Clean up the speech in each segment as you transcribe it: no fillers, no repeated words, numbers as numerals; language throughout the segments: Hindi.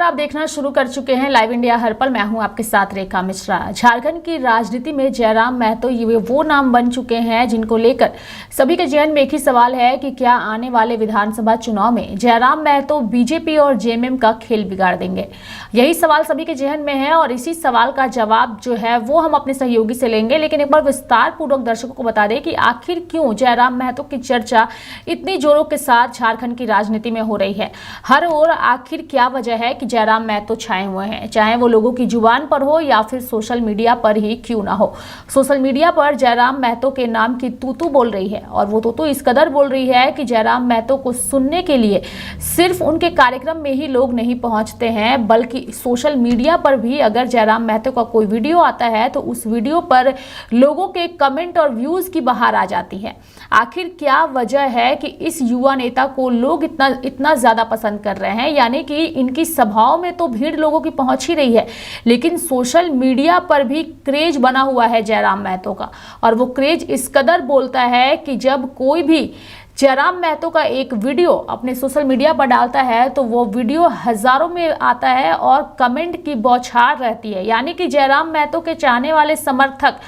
आप देखना शुरू कर चुके हैं लाइव इंडिया हर पल। मैं हूं आपके साथ रेखा मिश्रा। झारखंड की राजनीति में जयराम महतो ये वो नाम बन चुके हैं जिनको लेकर सभी के जहन में एक ही सवाल है कि क्या आने वाले विधानसभा चुनाव में जयराम महतो बीजेपी और जेएमएम का खेल बिगाड़ देंगे। यही सवाल सभी के जहन में है और इसी सवाल का जवाब जो है वो हम अपने सहयोगी से लेंगे। लेकिन एक बार विस्तार पूर्वक दर्शकों को बता दें कि आखिर क्यों जयराम महतो की चर्चा इतनी जोरों के साथ झारखंड की राजनीति में हो रही है। हर ओर आखिर क्या वजह है कि जयराम महतो छाए हुए हैं, चाहे वो लोगों की जुबान पर हो या फिर सोशल मीडिया पर ही क्यों ना हो। सोशल मीडिया पर जयराम महतो के नाम की तूतू बोल रही है और वो तूतू इस कदर बोल रही है कि जयराम महतो को सुनने के लिए सिर्फ उनके कार्यक्रम में ही लोग नहीं पहुंचते हैं, बल्कि सोशल मीडिया पर भी अगर जयराम महतो का कोई वीडियो आता है तो उस वीडियो पर लोगों के कमेंट और व्यूज की बहार आ जाती है। आखिर क्या वजह है कि इस युवा नेता को लोग इतना ज्यादा पसंद कर रहे हैं, यानी कि इनकी सभाओं में तो भीड़ लोगों की पहुंच ही रही है, लेकिन सोशल मीडिया पर भी क्रेज बना हुआ है जयराम महतो का। और वो क्रेज इस कदर बोलता है कि जब कोई भी जयराम महतो का एक वीडियो अपने सोशल मीडिया पर डालता है तो वो वीडियो हजारों में आता है और कमेंट की बौछार रहती है। यानी कि जयराम महतो के चाहने वाले समर्थक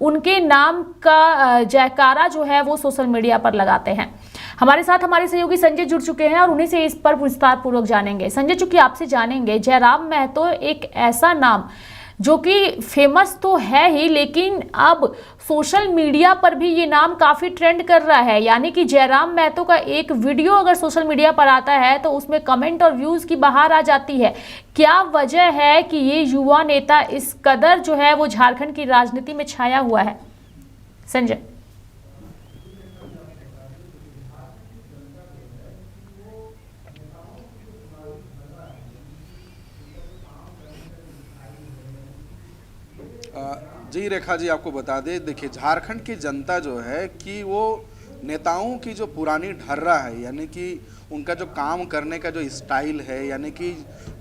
उनके नाम का जयकारा जो है वो सोशल मीडिया पर लगाते हैं। हमारे साथ हमारे सहयोगी संजय जुड़ चुके हैं और उन्हीं से इस पर विस्तार पूर्वक जानेंगे। संजय, चूंकि आपसे जानेंगे, जयराम महतो एक ऐसा नाम जो कि फेमस तो है ही, लेकिन अब सोशल मीडिया पर भी ये नाम काफी ट्रेंड कर रहा है। यानी कि जयराम महतो का एक वीडियो अगर सोशल मीडिया पर आता है तो उसमें कमेंट और व्यूज की बहार आ जाती है। क्या वजह है कि ये युवा नेता इस कदर जो है वो झारखंड की राजनीति में छाया हुआ है? संजय। जी रेखा जी, आपको बता दें, देखिए झारखंड की जनता जो है कि वो नेताओं की जो पुरानी ढर्रा है, यानी कि उनका जो काम करने का जो स्टाइल है, यानी कि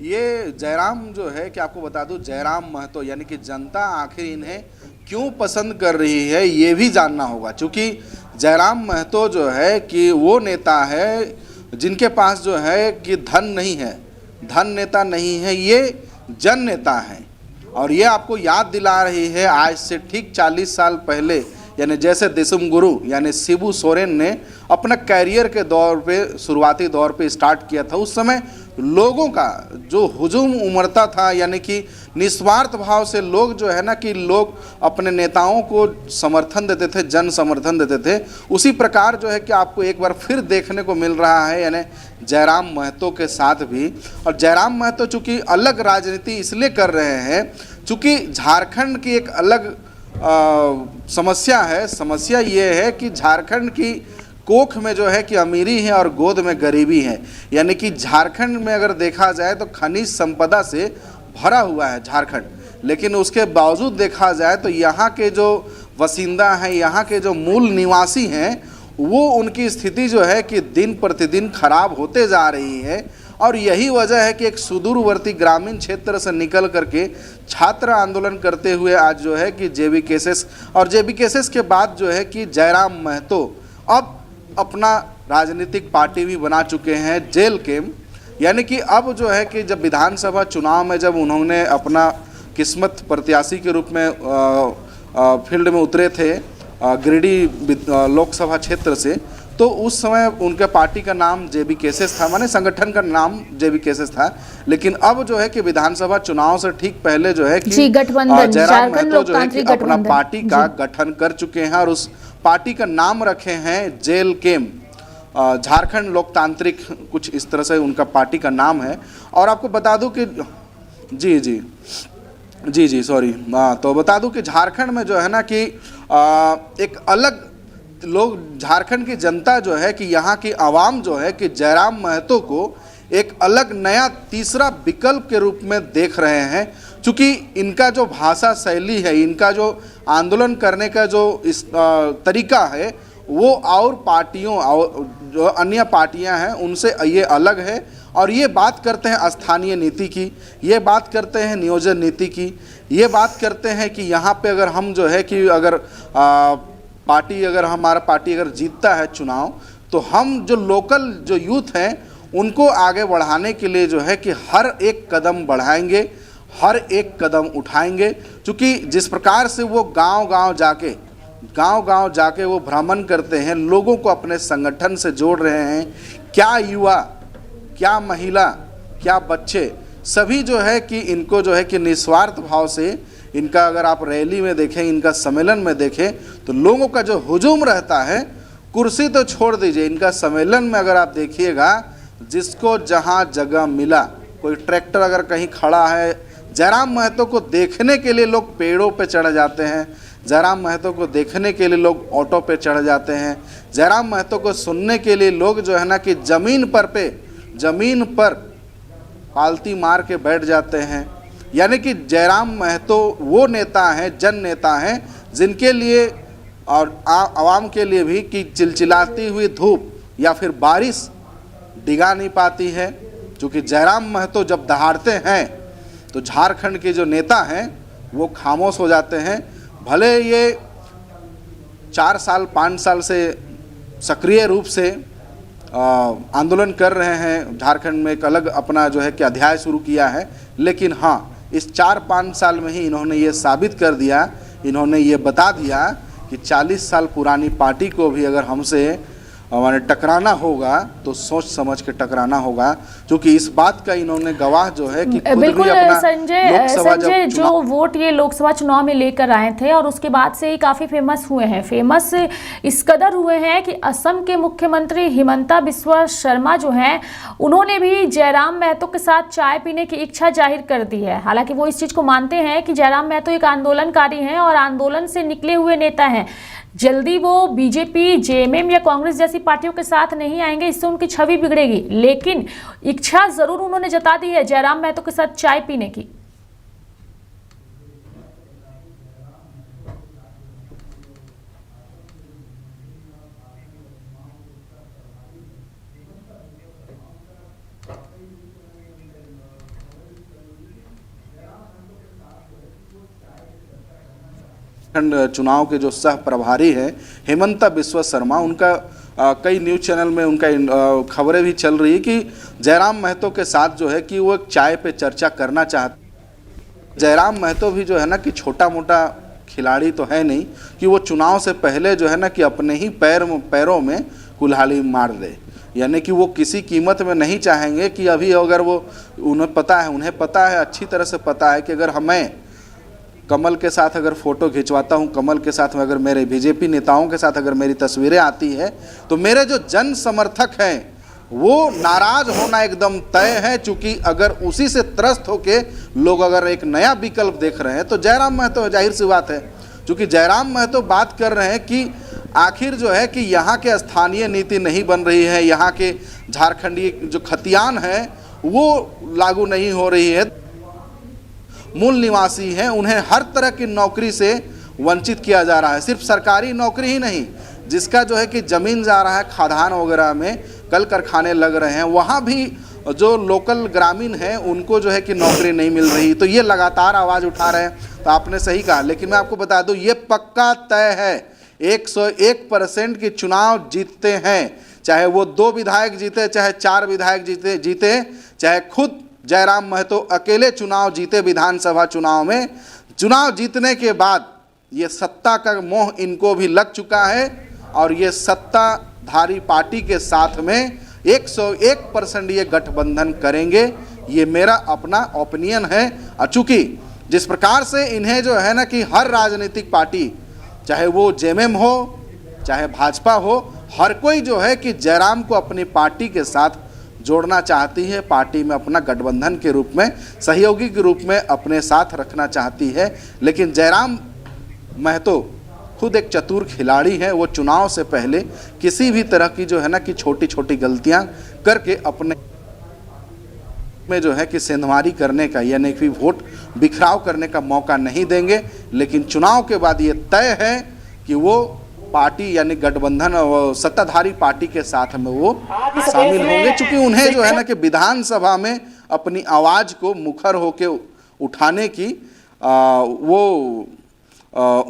ये जयराम जो है कि आपको बता दूं, जयराम महतो यानी कि जनता आखिर इन्हें क्यों पसंद कर रही है ये भी जानना होगा। क्योंकि जयराम महतो जो है कि वो नेता है जिनके पास जो है कि धन नहीं है, धन नेता नहीं है, ये जन नेता है। और ये आपको याद दिला रही है आज से ठीक 40 साल पहले, यानी जैसे देशम गुरु यानी शिबू सोरेन ने अपना कैरियर के दौर पे, शुरुआती दौर पे स्टार्ट किया था। उस समय लोगों का जो हुजूम उमड़ता था, यानी कि निस्वार्थ भाव से लोग जो है ना कि लोग अपने नेताओं को समर्थन देते थे, जन समर्थन देते थे। उसी प्रकार जो है कि आपको एक बार फिर देखने को मिल रहा है, यानी जयराम महतो के साथ भी। और जयराम महतो चूँकि अलग राजनीति इसलिए कर रहे हैं चूँकि झारखंड की एक अलग समस्या है। समस्या ये है कि झारखंड की कोख में जो है कि अमीरी है और गोद में गरीबी है। यानी कि झारखंड में अगर देखा जाए तो खनिज संपदा से भरा हुआ है झारखंड, लेकिन उसके बावजूद देखा जाए तो यहाँ के जो वसिंदा हैं, यहाँ के जो मूल निवासी हैं, वो उनकी स्थिति जो है कि दिन प्रतिदिन खराब होते जा रही है। और यही वजह है कि एक सुदूरवर्ती ग्रामीण क्षेत्र से निकल करके छात्र आंदोलन करते हुए आज जो है कि जेबी केसेस और जेबी केसेस के बाद जो है कि जयराम महतो अब अपना राजनीतिक पार्टी भी बना चुके हैं, जेल केम। यानी कि अब जो है कि जब विधानसभा चुनाव में जब उन्होंने अपना किस्मत प्रत्याशी के रूप में फील्ड में उतरे थे गिरिडीह लोकसभा क्षेत्र से, तो उस समय उनके पार्टी का नाम जेबी केसेस था, माने संगठन का नाम जेबी केसेस था। लेकिन अब जो है कि विधानसभा चुनाव से ठीक पहले जो है कि जयराम महतो जो है कि अपना पार्टी का गठन कर चुके हैं और उस पार्टी का नाम रखे हैं जेल केम, झारखंड लोकतांत्रिक, कुछ इस तरह से उनका पार्टी का नाम है। और आपको बता दूं कि जी सॉरी, तो बता दूं कि झारखंड में जो है ना कि एक अलग लोग, झारखंड की जनता जो है कि यहाँ की आवाम जो है कि जयराम महतो को एक अलग नया तीसरा विकल्प के रूप में देख रहे हैं। चूँकि इनका जो भाषा शैली है, इनका जो आंदोलन करने का जो इस तरीका है, वो और पार्टियों और जो अन्य पार्टियां हैं उनसे ये अलग है। और ये बात करते हैं स्थानीय नीति की, ये बात करते हैं नियोजन नीति की, ये बात करते हैं कि यहाँ पे अगर हम जो है कि अगर हमारा पार्टी अगर जीतता है चुनाव, तो हम जो लोकल जो यूथ हैं उनको आगे बढ़ाने के लिए जो है कि हर एक कदम बढ़ाएंगे, हर एक कदम उठाएंगे। क्योंकि जिस प्रकार से वो गांव-गांव जाके वो भ्रमण करते हैं, लोगों को अपने संगठन से जोड़ रहे हैं, क्या युवा, क्या महिला, क्या बच्चे, सभी जो है कि इनको जो है कि निस्वार्थ भाव से इनका अगर आप रैली में देखें, इनका सम्मेलन में देखें, तो लोगों का जो हुजूम रहता है, कुर्सी तो छोड़ दीजिए, इनका सम्मेलन में अगर आप देखिएगा, जिसको जहां जगह मिला, कोई ट्रैक्टर अगर कहीं खड़ा है, जयराम महतो को देखने के लिए लोग पेड़ों पे चढ़ जाते हैं, जयराम महतो को देखने के लिए लोग ऑटो पे चढ़ जाते हैं, जयराम महतो को सुनने के लिए लोग जो है ना कि ज़मीन पर पालती मार के बैठ जाते हैं। यानी कि जयराम महतो वो नेता हैं, जन नेता हैं, जिनके लिए और आवाम के लिए भी कि चिलचिलाती हुई धूप या फिर बारिश डिगा नहीं पाती है। क्योंकि जयराम महतो जब दहाड़ते हैं तो झारखंड के जो नेता हैं वो खामोश हो जाते हैं। भले ये 4 साल 5 साल से सक्रिय रूप से आंदोलन कर रहे हैं, झारखंड में एक अलग अपना जो है कि अध्याय शुरू किया है, लेकिन हाँ, इस 4-5 साल में ही इन्होंने ये साबित कर दिया, इन्होंने ये बता दिया कि 40 साल पुरानी पार्टी को भी अगर हमसे माने टकराना होगा तो सोच समझ के टकराना होगा। क्योंकि इस बात का इन्होंने गवाह जो है कि खुद बिल्कुल भी अपना संजय जो वोट ये लोकसभा चुनाव में लेकर आए थे और उसके बाद से ही काफ़ी फेमस हुए हैं। फेमस इस कदर हुए हैं कि असम के मुख्यमंत्री हिमंता बिस्वा शर्मा जो हैं, उन्होंने भी जयराम महतो के साथ चाय पीने की इच्छा जाहिर कर दी है। हालांकि वो इस चीज़ को मानते हैं कि जयराम महतो एक आंदोलनकारी हैं और आंदोलन से निकले हुए नेता हैं। जल्दी वो बीजेपी, जेएमएम या कांग्रेस जैसी पार्टियों के साथ नहीं आएंगे, इससे उनकी छवि बिगड़ेगी। लेकिन इच्छा जरूर उन्होंने जता दी है जयराम महतो के साथ चाय पीने की। चुनाव के जो सह प्रभारी हैं हेमंता बिस्वा शर्मा, उनका कई न्यूज़ चैनल में उनका खबरें भी चल रही है कि जयराम महतो के साथ जो है कि वो एक चाय पे चर्चा करना चाहते। जयराम महतो भी जो है ना कि छोटा मोटा खिलाड़ी तो है नहीं कि वो चुनाव से पहले जो है ना कि अपने ही पैरों में कुल्हाड़ी मार दे। यानी कि वो किसी कीमत में नहीं चाहेंगे कि अभी अगर वो उन्हें पता है अच्छी तरह से पता है कि अगर हमें कमल के साथ अगर फ़ोटो खिंचवाता हूं, कमल के साथ में अगर मेरे बीजेपी नेताओं के साथ अगर मेरी तस्वीरें आती है तो मेरे जो जन समर्थक हैं वो नाराज़ होना एकदम तय है। चूँकि अगर उसी से त्रस्त होके लोग अगर एक नया विकल्प देख रहे हैं तो जयराम महतो, जाहिर सी बात है। चूँकि जयराम महतो बात कर रहे हैं कि आखिर जो है कि यहाँ के स्थानीय नीति नहीं बन रही है, यहाँ के झारखंडी जो खतियान है वो लागू नहीं हो रही है। मूल निवासी हैं, उन्हें हर तरह की नौकरी से वंचित किया जा रहा है। सिर्फ सरकारी नौकरी ही नहीं, जिसका जो है कि ज़मीन जा रहा है खादान वगैरह में, कल कारखाने लग रहे हैं, वहाँ भी जो लोकल ग्रामीण हैं उनको जो है कि नौकरी नहीं मिल रही। तो ये लगातार आवाज़ उठा रहे हैं। तो आपने सही कहा, लेकिन मैं आपको बता दूँ ये पक्का तय है 101% की चुनाव जीतते हैं। चाहे वो 2 विधायक जीते, चाहे 4 विधायक जीते, चाहे खुद जयराम महतो अकेले चुनाव जीते विधानसभा चुनाव में। चुनाव जीतने के बाद ये सत्ता का मोह इनको भी लग चुका है और ये सत्ताधारी पार्टी के साथ में 101% ये गठबंधन करेंगे। ये मेरा अपना ओपिनियन है। चूँकि जिस प्रकार से इन्हें जो है ना कि हर राजनीतिक पार्टी, चाहे वो जेएमएम हो चाहे भाजपा हो, हर कोई जो है कि जयराम को अपनी पार्टी के साथ जोड़ना चाहती है, पार्टी में अपना गठबंधन के रूप में, सहयोगी के रूप में अपने साथ रखना चाहती है। लेकिन जयराम महतो खुद एक चतुर खिलाड़ी है। वो चुनाव से पहले किसी भी तरह की जो है ना कि छोटी छोटी गलतियां करके अपने में जो है कि सेंधमारी करने का यानी कि वोट बिखराव करने का मौका नहीं देंगे। लेकिन चुनाव के बाद ये तय है कि वो पार्टी यानी गठबंधन सत्ताधारी पार्टी के साथ में वो शामिल होंगे। चूंकि उन्हें जो है ना कि विधानसभा में अपनी आवाज़ को मुखर होके उठाने की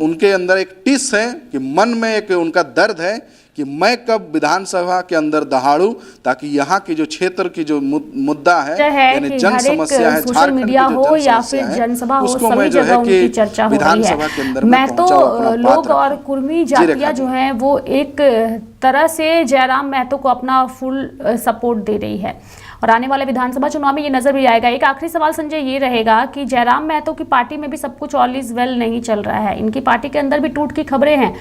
उनके अंदर एक टिस है कि मन में एक उनका दर्द है कि मैं कब विधानसभा के अंदर दहाड़ूं, ताकि यहाँ की जो क्षेत्र की जो मुद्दा है यानी जन समस्या है, सोशल मीडिया हो या फिर जनसभा हो, सभी जगह उनकी चर्चा हो रही है। मैं तो लोग और कुर्मी जातियां जो हैं वो एक तरह से जयराम महतो को अपना फुल सपोर्ट दे रही है और आने वाले विधानसभा चुनाव में ये नजर भी आएगा। एक आखिरी सवाल संजय ये रहेगा कि जयराम महतो की पार्टी में भी सब कुछ ऑल इज वेल नहीं चल रहा है, इनकी पार्टी के अंदर भी टूट की खबरें हैं।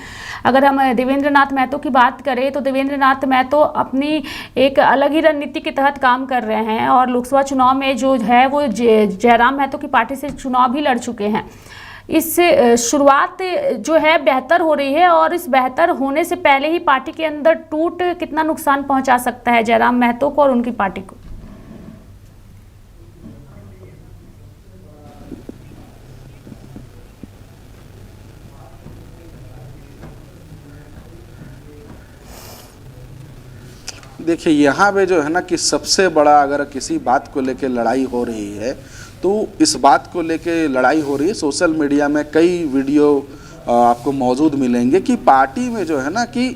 अगर हम देवेंद्र नाथ महतो की बात करें तो देवेंद्र नाथ महतो अपनी एक अलग ही रणनीति के तहत काम कर रहे हैं और लोकसभा चुनाव में जो है वो जयराम महतो की पार्टी से चुनाव भी लड़ चुके हैं। इस शुरुआत जो है बेहतर हो रही है और इस बेहतर होने से पहले ही पार्टी के अंदर टूट कितना नुकसान पहुंचा सकता है जयराम महतो को और उनकी पार्टी को? देखिए, यहाँ पे जो है ना कि सबसे बड़ा अगर किसी बात को लेके लड़ाई हो रही है तो इस बात को लेके लड़ाई हो रही है। सोशल मीडिया में कई वीडियो आपको मौजूद मिलेंगे कि पार्टी में जो है ना कि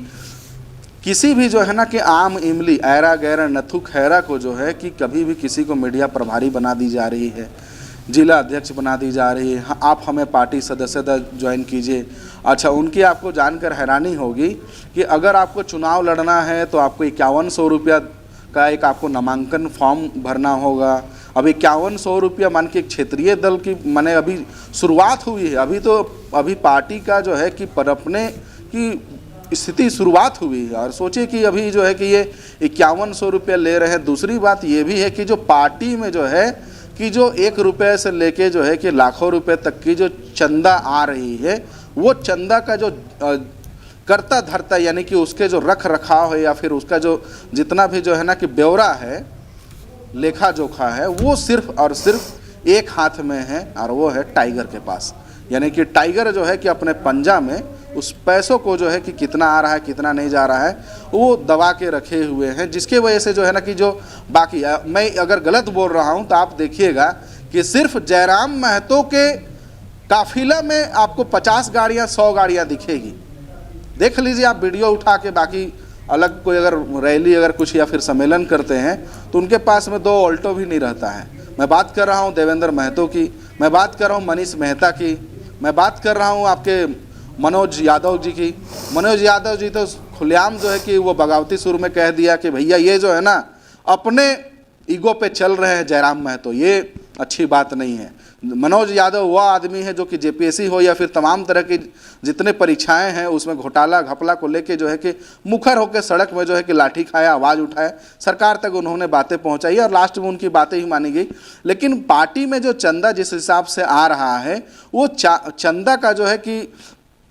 किसी भी जो है ना कि आम इमली ऐरा गैरा नथु खैरा को जो है कि कभी भी किसी को मीडिया प्रभारी बना दी जा रही है, जिला अध्यक्ष बना दी जा रही है, हाँ, आप हमें पार्टी सदस्यता ज्वाइन कीजिए। अच्छा, उनकी आपको जानकर हैरानी होगी कि अगर आपको चुनाव लड़ना है तो आपको 5100 रुपया का एक आपको नामांकन फॉर्म भरना होगा। अब 5100 रुपया मान के क्षेत्रीय दल की माने अभी शुरुआत हुई है, अभी पार्टी का जो है कि पनपने की स्थिति शुरुआत हुई है और सोचिए कि अभी जो है कि ये 5100 रुपया ले रहे हैं। दूसरी बात ये भी है कि जो पार्टी में जो है कि जो 1 रुपये से लेके जो है कि लाखों रुपए तक की जो चंदा आ रही है, वो चंदा का जो करता धरता यानी कि उसके जो रख रखाव है या फिर उसका जो जितना भी जो है ना कि ब्यौरा है, लेखा जोखा है, वो सिर्फ और सिर्फ एक हाथ में है और वो है टाइगर के पास। यानी कि टाइगर जो है कि अपने पंजा में उस पैसों को जो है कि कितना आ रहा है कितना नहीं जा रहा है वो दबा के रखे हुए हैं, जिसके वजह से जो है ना कि जो बाकी मैं अगर गलत बोल रहा हूं तो आप देखिएगा कि सिर्फ जयराम महतो के काफिला में आपको 50 गाड़ियां 100 गाड़ियां दिखेगी। देख लीजिए आप वीडियो उठा के। बाकी अलग कोई अगर रैली अगर कुछ या फिर सम्मेलन करते हैं तो उनके पास में 2 ऑल्टो भी नहीं रहता है। मैं बात कर रहा हूं देवेंद्र महतो की, मैं बात कर रहा हूं मनीष मेहता की, मैं बात कर रहा हूं आपके मनोज यादव जी की। मनोज यादव जी तो खुलेआम जो है कि वो बगावती सुर में कह दिया कि भैया ये जो है ना अपने ईगो पे चल रहे हैं जयराम महतो, ये अच्छी बात नहीं है। मनोज यादव वह आदमी है जो कि जेपीएससी हो या फिर तमाम तरह की जितने परीक्षाएं हैं उसमें घोटाला घपला को लेके जो है कि मुखर होकर सड़क में जो है कि लाठी खाया, आवाज़ उठाया, सरकार तक उन्होंने बातें पहुंचाई और लास्ट में उनकी बातें ही मानी गई। लेकिन पार्टी में जो चंदा जिस हिसाब से आ रहा है वो चंदा का जो है कि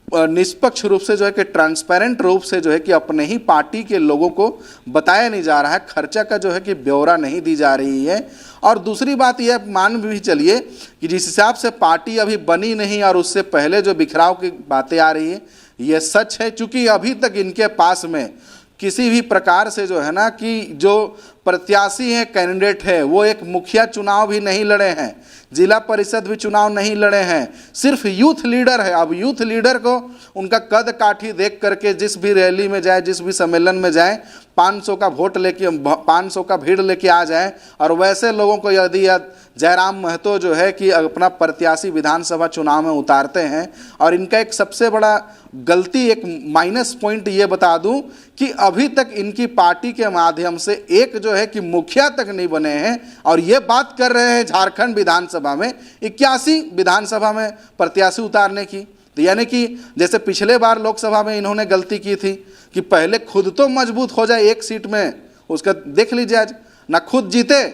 निष्पक्ष रूप से जो है कि ट्रांसपेरेंट रूप से जो है कि अपने ही पार्टी के लोगों को बताया नहीं जा रहा है, खर्चा का जो है कि ब्यौरा नहीं दी जा रही है। और दूसरी बात यह मान भी चलिए कि जिस हिसाब से पार्टी अभी बनी नहीं और उससे पहले जो बिखराव की बातें आ रही है ये सच है, चूँकि अभी तक इनके पास में किसी भी प्रकार से जो है ना कि जो प्रत्याशी हैं कैंडिडेट है वो एक मुखिया चुनाव भी नहीं लड़े हैं, जिला परिषद भी चुनाव नहीं लड़े हैं, सिर्फ यूथ लीडर है। अब यूथ लीडर को उनका कद काठी देख करके जिस भी रैली में जाए, जिस भी सम्मेलन में जाए, 500 का वोट लेके 500 का भीड़ लेके आ जाए। और वैसे लोगों को यदि जयराम महतो जो है कि अपना प्रत्याशी विधानसभा चुनाव में उतारते हैं, और इनका एक सबसे बड़ा गलती एक माइनस पॉइंट ये बता दूं कि अभी तक इनकी पार्टी के माध्यम से एक जो है कि मुखिया तक नहीं बने हैं और ये बात कर रहे हैं झारखंड विधानसभा में 81 विधानसभा में प्रत्याशी उतारने की। तो यानी कि जैसे पिछले बार लोकसभा में इन्होंने गलती की थी कि पहले खुद तो मजबूत हो जाए एक सीट में, उसका देख लीजिए आज ना खुद जीते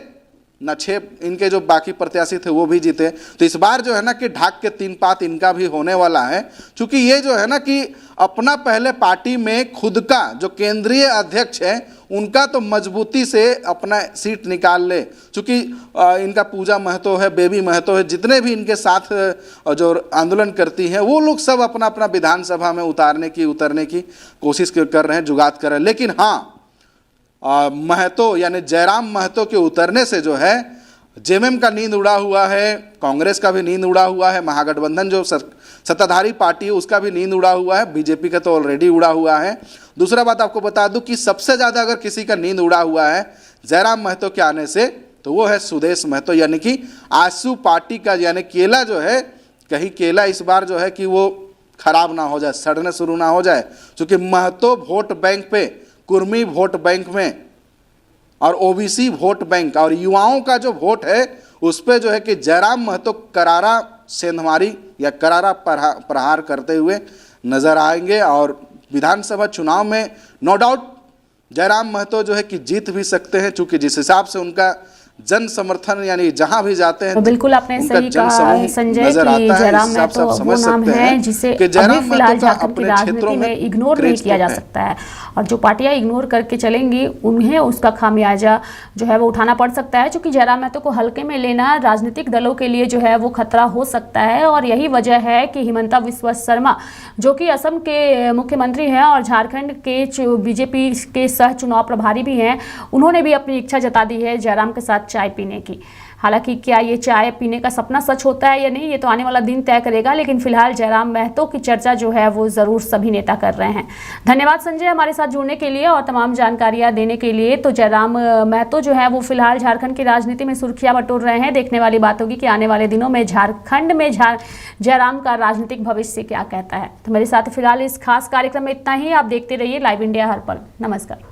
ना 6 इनके जो बाकी प्रत्याशी थे वो भी जीते। तो इस बार जो है ना कि ढाक के 3 पात इनका भी होने वाला है, क्योंकि ये जो है ना कि अपना पहले पार्टी में खुद का जो केंद्रीय अध्यक्ष है उनका तो मजबूती से अपना सीट निकाल ले। चूँकि इनका पूजा महतो है, बेबी महतो है, जितने भी इनके साथ जो आंदोलन करती हैं वो लोग सब अपना अपना विधानसभा में उतरने की कोशिश कर रहे हैं, जुगात कर रहे हैं। लेकिन हाँ महतो यानी जयराम महतो के उतरने से जो है जेएमएम का नींद उड़ा हुआ है, कांग्रेस का भी नींद उड़ा हुआ है, महागठबंधन जो सत्ताधारी पार्टी है उसका भी नींद उड़ा हुआ है, बीजेपी का तो ऑलरेडी उड़ा हुआ है। दूसरा बात आपको बता दूं कि सबसे ज़्यादा अगर किसी का नींद उड़ा हुआ है जयराम महतो के आने से तो वो है सुदेश महतो, यानी कि आजसू पार्टी का, यानी केला जो है, कहीं केला इस बार जो है कि वो खराब ना हो जाए, सड़ने शुरू ना हो जाए, क्योंकि महतो वोट बैंक पे, कुर्मी वोट बैंक में और ओबीसी वोट बैंक और युवाओं का जो वोट है उस पे जो है कि जयराम महतो करारा सेंधमारी या करारा प्रहार करते हुए नजर आएंगे। और विधानसभा चुनाव में नो डाउट जयराम महतो जो है कि जीत भी सकते हैं, चूंकि जिस हिसाब से उनका जन समर्थन, यानी जहां भी जाते हैं तो बिल्कुल आपने सही कहा संजय कि जयराम महतो वो नाम है जिसे अभी फिलहाल झारखंड की राजनीति में इग्नोर नहीं किया जा सकता है, और जो पार्टियां इग्नोर करके चलेंगी उन्हें उसका खामियाजा जो है वो उठाना पड़ सकता है, क्योंकि जयराम महतो को हल्के में लेना राजनीतिक दलों के लिए जो है वो खतरा हो सकता है। और यही वजह है कि हिमंता बिस्वा शर्मा जो कि असम के मुख्यमंत्री हैं और झारखंड के बीजेपी के सह चुनाव प्रभारी भी हैं, उन्होंने भी अपनी इच्छा जता दी है जयराम के साथ चाय पीने की। हालांकि क्या ये चाय पीने का सपना सच होता है या नहीं, ये तो आने वाला दिन तय करेगा, लेकिन फिलहाल जयराम महतो की चर्चा जो है वो ज़रूर सभी नेता कर रहे हैं। धन्यवाद संजय हमारे साथ जुड़ने के लिए और तमाम जानकारियां देने के लिए। तो जयराम महतो जो है वो फिलहाल झारखंड की राजनीति में सुर्खियां बटोर रहे हैं। देखने वाली बात होगी कि आने वाले दिनों में झारखंड में जयराम का राजनीतिक भविष्य क्या कहता है। तो मेरे साथ फिलहाल इस खास कार्यक्रम में इतना ही। आप देखते रहिए लाइव इंडिया हर पल। नमस्कार।